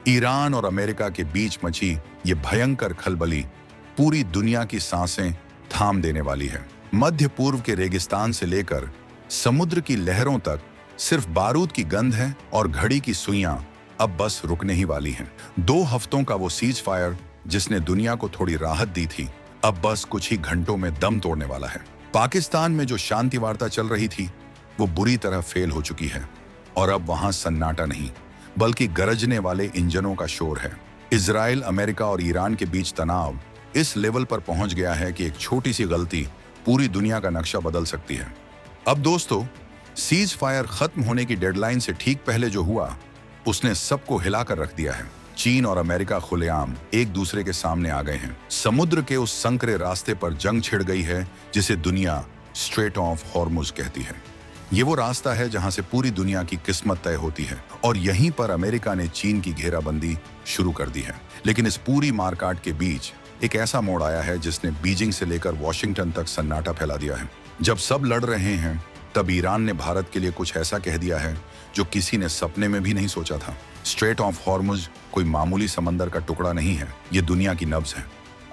Iran और America के बीच मची ये भयंकर खलबली पूरी दुनिया की सांसें थाम देने वाली है। मध्य पूर्व के रेगिस्तान से लेकर समुद्र की लहरों तक सिर्फ बारूद की गंध है और घड़ी की सुइयां अब बस रुकने ही वाली हैं। 2 हफ्तों का वो सीज फायर जिसने दुनिया को थोड़ी राहत दी थी, अब बस कुछ ही घंटों में दम तोड़ने वाला है। पाकिस्तान में जो शांति वार्ता चल रही थी वो बुरी तरह फेल हो चुकी है और अब वहां सन्नाटा नहीं बल्कि गरजने वाले इंजनों का शोर है। इजराइल, अमेरिका और ईरान के बीच तनाव इस लेवल पर पहुंच गया है कि एक छोटी सी गलती पूरी दुनिया का नक्शा बदल सकती है। अब दोस्तों, सीज फायर खत्म होने की डेडलाइन से ठीक पहले जो हुआ उसने सबको हिलाकर रख दिया है। चीन और अमेरिका खुलेआम एक दूसरे के सामने आ गए हैं। समुद्र के उस संकरे रास्ते पर जंग छिड़ गई है जिसे दुनिया स्ट्रेट ऑफ हॉर्मुज कहती है। ये वो रास्ता है जहां से पूरी दुनिया की किस्मत तय होती है और यहीं पर अमेरिका ने चीन की घेराबंदी शुरू कर दी है। लेकिन इस पूरी मारकाट के बीच एक ऐसा मोड़ आया है जिसने बीजिंग से लेकर वॉशिंगटन तक सन्नाटा फैला दिया है। जब सब लड़ रहे हैं तब ईरान ने भारत के लिए कुछ ऐसा कह दिया है जो किसी ने सपने में भी नहीं सोचा था। स्ट्रेट ऑफ हॉर्मुज कोई मामूली समंदर का टुकड़ा नहीं है, ये दुनिया की नब्ज है।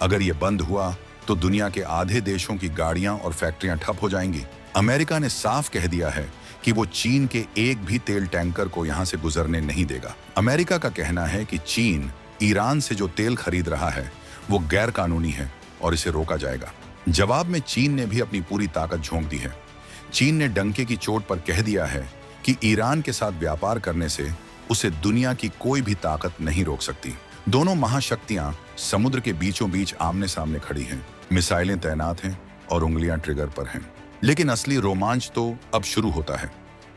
अगर ये बंद हुआ तो दुनिया के आधे देशों की गाड़ियां और फैक्ट्रियां ठप हो जाएंगी। अमेरिका ने साफ कह दिया है कि वो चीन के एक भी तेल टैंकर को यहां से गुजरने नहीं देगा। अमेरिका का कहना है कि चीन ईरान से जो तेल खरीद रहा है वो गैर कानूनी है और इसे रोका जाएगा। जवाब में चीन ने भी अपनी पूरी ताकत झोंक दी है। चीन ने डंके की चोट पर कह दिया है कि ईरान के साथ व्यापार करने से उसे दुनिया की कोई भी ताकत नहीं रोक सकती। दोनों महाशक्तियां समुद्र के बीचों बीच आमने सामने खड़ी हैं, मिसाइलें तैनात हैं और उंगलियां ट्रिगर पर हैं। लेकिन असली रोमांच तो अब शुरू होता है।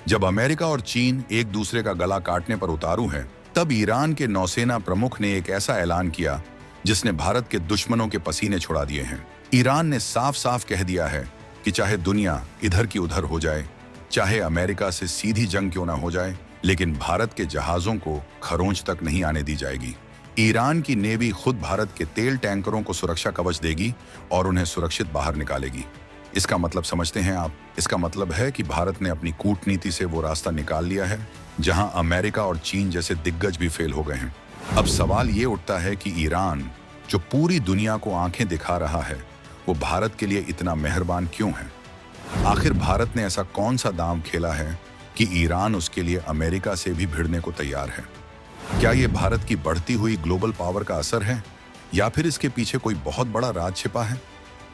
जब अमेरिका और चीन एक दूसरे का गला काटने पर उतारू हैं, तब ईरान के नौसेना प्रमुख ने एक ऐसा ऐलान किया जिसने भारत के दुश्मनों के पसीने छुड़ा दिए हैं। ईरान ने साफ साफ कह दिया है कि चाहे दुनिया इधर की उधर हो जाए, चाहे अमेरिका से सीधी जंग क्यों ना हो जाए, लेकिन भारत के जहाजों को खरोंच तक नहीं आने दी जाएगी। ईरान की नेवी खुद भारत के तेल टैंकरों को सुरक्षा कवच देगी और उन्हें सुरक्षित बाहर निकालेगी। इसका मतलब समझते हैं आप? इसका मतलब है कि भारत ने अपनी कूटनीति से वो रास्ता निकाल लिया है जहां अमेरिका और चीन जैसे दिग्गज भी फेल हो गए हैं। अब सवाल ये उठता है कि ईरान, जो पूरी दुनिया को आंखें दिखा रहा है, वो भारत के लिए इतना मेहरबान क्यों है? आखिर भारत ने ऐसा कौन सा दांव खेला है कि ईरान उसके लिए अमेरिका से भी भिड़ने को तैयार है? क्या ये भारत की बढ़ती हुई ग्लोबल पावर का असर है या फिर इसके पीछे कोई बहुत बड़ा राज छिपा है?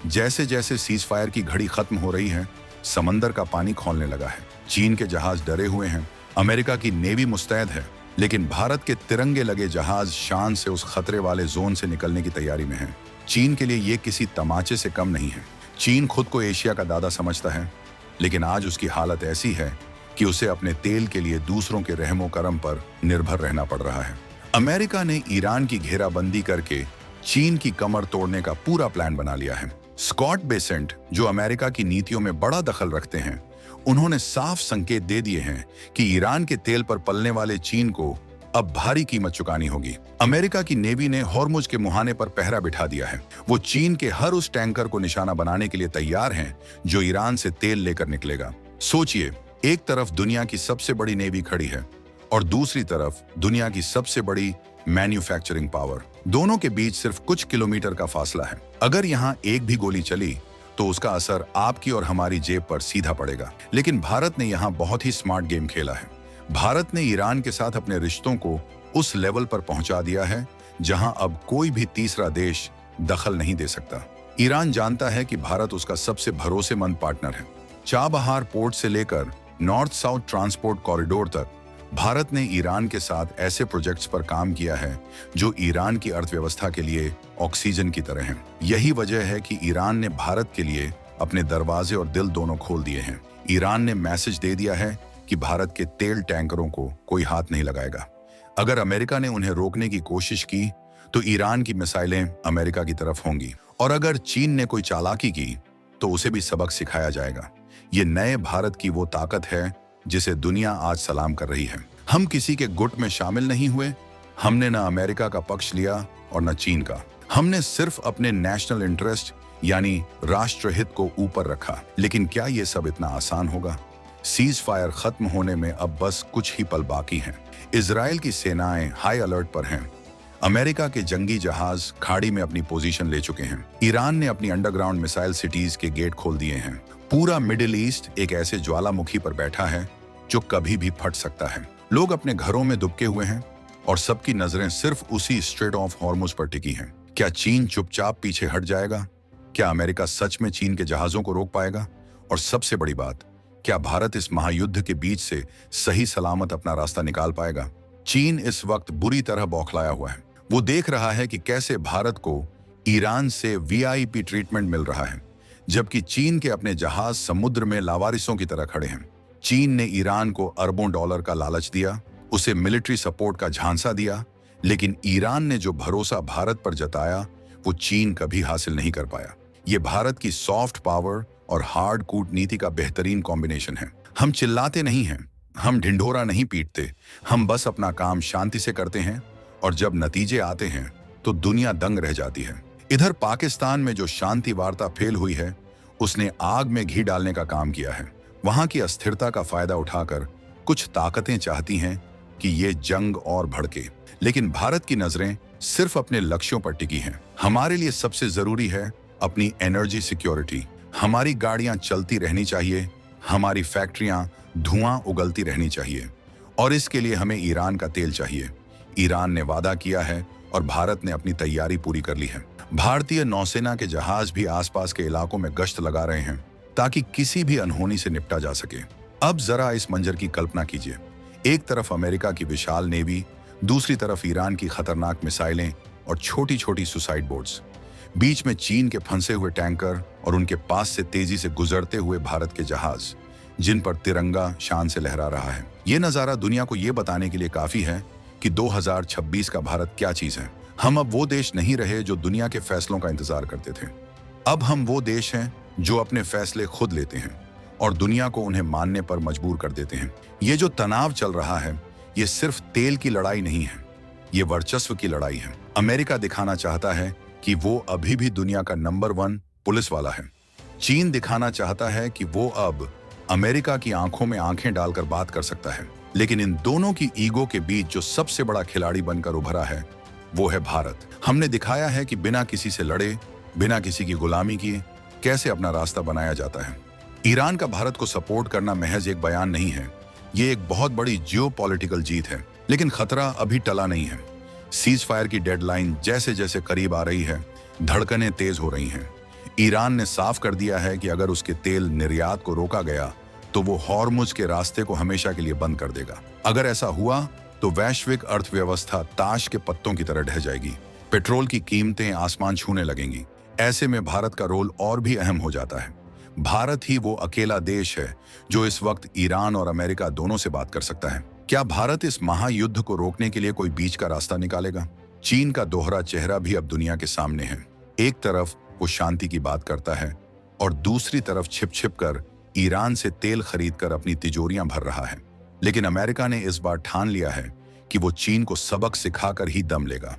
जैसे जैसे सीज फायर की घड़ी खत्म हो रही है, समंदर का पानी खौलने लगा है। चीन के जहाज डरे हुए हैं, अमेरिका की नेवी मुस्तैद है, लेकिन भारत के तिरंगे लगे जहाज शान से उस खतरे वाले जोन से निकलने की तैयारी में हैं। चीन के लिए ये किसी तमाचे से कम नहीं है। चीन खुद को एशिया का दादा समझता है, लेकिन आज उसकी हालत ऐसी है कि उसे अपने तेल के लिए दूसरों के रहमो करम पर निर्भर रहना पड़ रहा है। अमेरिका ने ईरान की घेराबंदी करके चीन की कमर तोड़ने का पूरा प्लान बना लिया है। स्कॉट बेसेंट, जो अमेरिका की नीतियों में बड़ा दखल रखते हैं, उन्होंने साफ संकेत दे दिए हैं कि ईरान के तेल पर पलने वाले चीन को अब भारी कीमत चुकानी होगी। अमेरिका की नेवी ने हॉर्मुज के मुहाने पर पहरा बिठा दिया है। वो चीन के हर उस टैंकर को निशाना बनाने के लिए तैयार हैं जो ईरान से तेल लेकर निकलेगा। सोचिए, एक तरफ दुनिया की सबसे बड़ी नेवी खड़ी है और दूसरी तरफ दुनिया की सबसे बड़ी मैन्युफैक्चरिंग पावर। दोनों के बीच सिर्फ कुछ किलोमीटर का फासला है। अगर यहाँ एक भी गोली चली तो उसका असर आपकी और हमारी जेब पर सीधा पड़ेगा। लेकिन भारत ने यहाँ बहुत ही स्मार्ट गेम खेला है। भारत ने ईरान के साथ अपने रिश्तों को उस लेवल पर पहुंचा दिया है जहां अब कोई भी तीसरा देश दखल नहीं दे सकता। ईरान जानता है कि भारत उसका सबसे भरोसेमंद पार्टनर है। चाबहार पोर्ट से लेकर नॉर्थ साउथ ट्रांसपोर्ट कॉरिडोर तक भारत ने ईरान के साथ ऐसे प्रोजेक्ट्स पर काम किया है जो ईरान की अर्थव्यवस्था के लिए ऑक्सीजन की तरह हैं। यही वजह है कि ईरान ने भारत के लिए अपने दरवाजे और दिल दोनों खोल दिए हैं। ईरान ने मैसेज दे दिया है कि भारत के तेल टैंकरों को कोई हाथ नहीं लगाएगा। अगर अमेरिका ने उन्हें रोकने की कोशिश की तो ईरान की मिसाइलें अमेरिका की तरफ होंगी और अगर चीन ने कोई चालाकी की तो उसे भी सबक सिखाया जाएगा। ये नए भारत की वो ताकत है जिसे दुनिया आज सलाम कर रही है। हम किसी के गुट में शामिल नहीं हुए। हमने न अमेरिका का पक्ष लिया और न चीन का। हमने सिर्फ अपने नेशनल इंटरेस्ट यानी राष्ट्रहित को ऊपर रखा। लेकिन क्या ये सब इतना आसान होगा? सीज फायर खत्म होने में अब बस कुछ ही पल बाकी हैं। इजराइल की सेनाएं हाई अलर्ट पर हैं। अमेरिका के जंगी जहाज खाड़ी में अपनी पोजीशन ले चुके हैं। ईरान ने अपनी अंडरग्राउंड मिसाइल सिटीज के गेट खोल दिए हैं। पूरा मिडिल ईस्ट एक ऐसे ज्वालामुखी पर बैठा है जो कभी भी फट सकता है। लोग अपने घरों में दुबके हुए हैं और सबकी नजरें सिर्फ उसी स्ट्रेट ऑफ हॉर्मुज पर टिकी हैं। क्या चीन चुपचाप पीछे हट जाएगा? क्या अमेरिका सच में चीन के जहाजों को रोक पाएगा? और सबसे बड़ी बात, क्या भारत इस महायुद्ध के बीच से सही सलामत अपना रास्ता निकाल पाएगा? चीन इस वक्त बुरी तरह बौखलाया हुआ है। वो देख रहा है कि कैसे भारत को ईरान से वीआईपी ट्रीटमेंट मिल रहा है, जबकि चीन के अपने जहाज समुद्र में लावारिसों की तरह खड़े हैं। चीन ने ईरान को अरबों डॉलर का लालच दिया, उसे मिलिट्री सपोर्ट का झांसा दिया, लेकिन ईरान ने जो भरोसा भारत पर जताया वो चीन कभी हासिल नहीं कर पाया। ये भारत की सॉफ्ट पावर और हार्ड कूटनीति का बेहतरीन कॉम्बिनेशन है। हम चिल्लाते नहीं हैं, हम ढिंढोरा नहीं पीटते, हम बस अपना काम शांति से करते हैं और जब नतीजे आते हैं तो दुनिया दंग रह जाती है। इधर पाकिस्तान में जो शांति वार्ता फेल हुई है, उसने आग में घी डालने का काम किया है। वहां की अस्थिरता का फायदा उठाकर कुछ ताकतें चाहती हैं कि ये जंग और भड़के, लेकिन भारत की नजरें सिर्फ अपने लक्ष्यों पर टिकी हैं। हमारे लिए सबसे जरूरी है अपनी एनर्जी सिक्योरिटी। हमारी गाड़ियां चलती रहनी चाहिए, हमारी फैक्ट्रियां धुआं उगलती रहनी चाहिए, और इसके लिए हमें ईरान का तेल चाहिए। ईरान ने वादा किया है और भारत ने अपनी तैयारी पूरी कर ली है। भारतीय नौसेना के जहाज भी आसपास के इलाकों में गश्त लगा रहे हैं ताकि किसी भी अनहोनी से निपटा जा सके। अब जरा इस मंजर की कल्पना कीजिए, एक तरफ अमेरिका की विशाल नेवी, दूसरी तरफ ईरान की खतरनाक मिसाइलें और छोटी छोटी सुसाइड बोट्स, बीच में चीन के फंसे हुए टैंकर और उनके पास से तेजी से गुजरते हुए भारत के जहाज जिन पर तिरंगा शान से लहरा रहा है। ये नजारा दुनिया को ये बताने के लिए काफी है कि 2026 का भारत क्या चीज है। हम अब वो देश नहीं रहे जो दुनिया के फैसलों का इंतजार करते थे। अब हम वो देश हैं जो अपने फैसले खुद लेते हैं और दुनिया को उन्हें मानने पर मजबूर कर देते हैं। ये जो तनाव चल रहा है, ये सिर्फ तेल की लड़ाई नहीं है, ये वर्चस्व की लड़ाई है। अमेरिका दिखाना चाहता है कि वो अभी भी दुनिया का नंबर 1 पुलिस वाला है। चीन दिखाना चाहता है कि वो अब अमेरिका की आंखों में आंखें डालकर बात कर सकता है। लेकिन इन दोनों की ईगो के बीच जो सबसे बड़ा खिलाड़ी बनकर उभरा है वो है भारत। हमने दिखाया है कि बिना किसी से लड़े, बिना किसी की गुलामी किए कैसे अपना रास्ता बनाया जाता है। ईरान का भारत को सपोर्ट करना महज एक बयान नहीं है, ये एक बहुत बड़ी जियोपॉलिटिकल जीत है। लेकिन खतरा अभी टला नहीं है। सीज फायर की डेडलाइन जैसे जैसे करीब आ रही है, धड़कनें तेज हो रही हैं। ईरान ने साफ कर दिया है कि अगर उसके तेल निर्यात को रोका गया तो वो हॉर्मुज के रास्ते को हमेशा के लिए बंद कर देगा। अगर ऐसा हुआ तो वैश्विक अर्थव्यवस्था ताश के पत्तों की तरह ढह जाएगी, पेट्रोल की कीमतें आसमान छूने लगेंगी। ऐसे में भारत का रोल और भी अहम हो जाता है। भारत ही वो अकेला देश है जो इस वक्त ईरान और अमेरिका दोनों से बात कर सकता है। क्या भारत इस महायुद्ध को रोकने के लिए कोई बीच का रास्ता निकालेगा? चीन का दोहरा चेहरा भी अब दुनिया के सामने है। एक तरफ वो शांति की बात करता है और दूसरी तरफ छिप छिप कर ईरान से तेल खरीदकर अपनी तिजोरियां भर रहा है। लेकिन अमेरिका ने इस बार ठान लिया है कि वो चीन को सबक सिखाकर ही दम लेगा।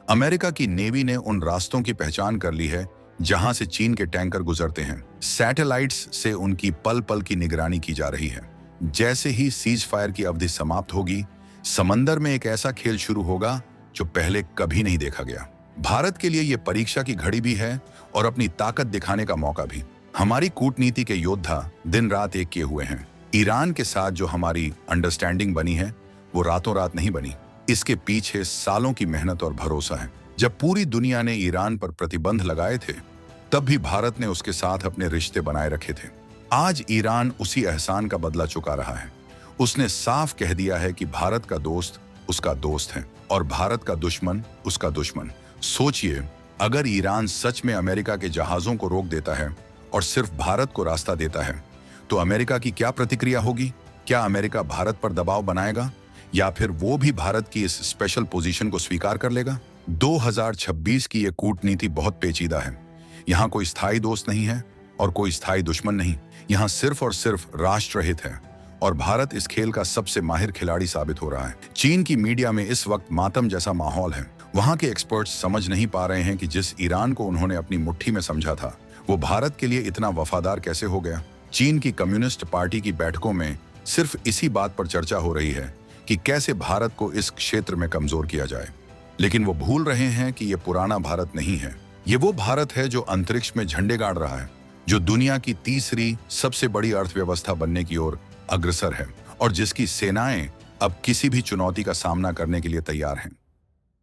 अमेरिका की नेवी ने उन रास्तों की पहचान कर ली है जहां से चीन के टैंकर गुजरते हैं। सैटेलाइट्स से उनकी पल पल की निगरानी की जा रही है। जैसे ही सीज फायर की अवधि समाप्त होगी, समंदर में एक ऐसा खेल शुरू होगा जो पहले कभी नहीं देखा गया। भारत के लिए यह परीक्षा की घड़ी भी है और अपनी ताकत दिखाने का मौका भी। हमारी कूटनीति के योद्धा दिन रात एक किए हुए हैं। ईरान के साथ जो हमारी अंडरस्टैंडिंग बनी है वो रातों रात नहीं बनी। इसके पीछे सालों की मेहनत और भरोसा है। जब पूरी दुनिया ने ईरान पर प्रतिबंध लगाए थे, तब भी भारत ने उसके साथ अपने रिश्ते बनाए रखे थे। आज ईरान उसी एहसान का बदला चुका रहा है। उसने साफ कह दिया है कि भारत का दोस्त उसका दोस्त है और भारत का दुश्मन उसका दुश्मन। सोचिए, अगर ईरान सच में अमेरिका के जहाजों को रोक देता है और सिर्फ भारत को रास्ता देता है, तो अमेरिका की क्या प्रतिक्रिया होगी? क्या अमेरिका भारत पर दबाव बनाएगा या फिर वो भी भारत की इस स्पेशल पोजीशन को स्वीकार कर लेगा? 2026 की ये कूटनीति बहुत पेचीदा है। यहाँ कोई स्थायी दोस्त नहीं है और कोई स्थायी दुश्मन नहीं। यहाँ सिर्फ और सिर्फ राष्ट्रहित है और भारत इस खेल का सबसे माहिर खिलाड़ी साबित हो रहा है। चीन की मीडिया में इस वक्त मातम जैसा माहौल है। वहाँ के एक्सपर्ट्स समझ नहीं पा रहे हैं कि जिस ईरान को उन्होंने अपनी मुट्ठी में समझा था, वो भारत के लिए इतना वफादार कैसे हो गया। चीन की कम्युनिस्ट पार्टी की बैठकों में सिर्फ इसी बात पर चर्चा हो रही है कि कैसे भारत को इस क्षेत्र में कमजोर किया जाए। लेकिन वो भूल रहे हैं कि ये पुराना भारत नहीं है। ये वो भारत है जो अंतरिक्ष में झंडे गाड़ रहा है, जो दुनिया की तीसरी सबसे बड़ी अर्थव्यवस्था बनने की ओर अग्रसर है और जिसकी सेनाएं अब किसी भी चुनौती का सामना करने के लिए तैयार हैं।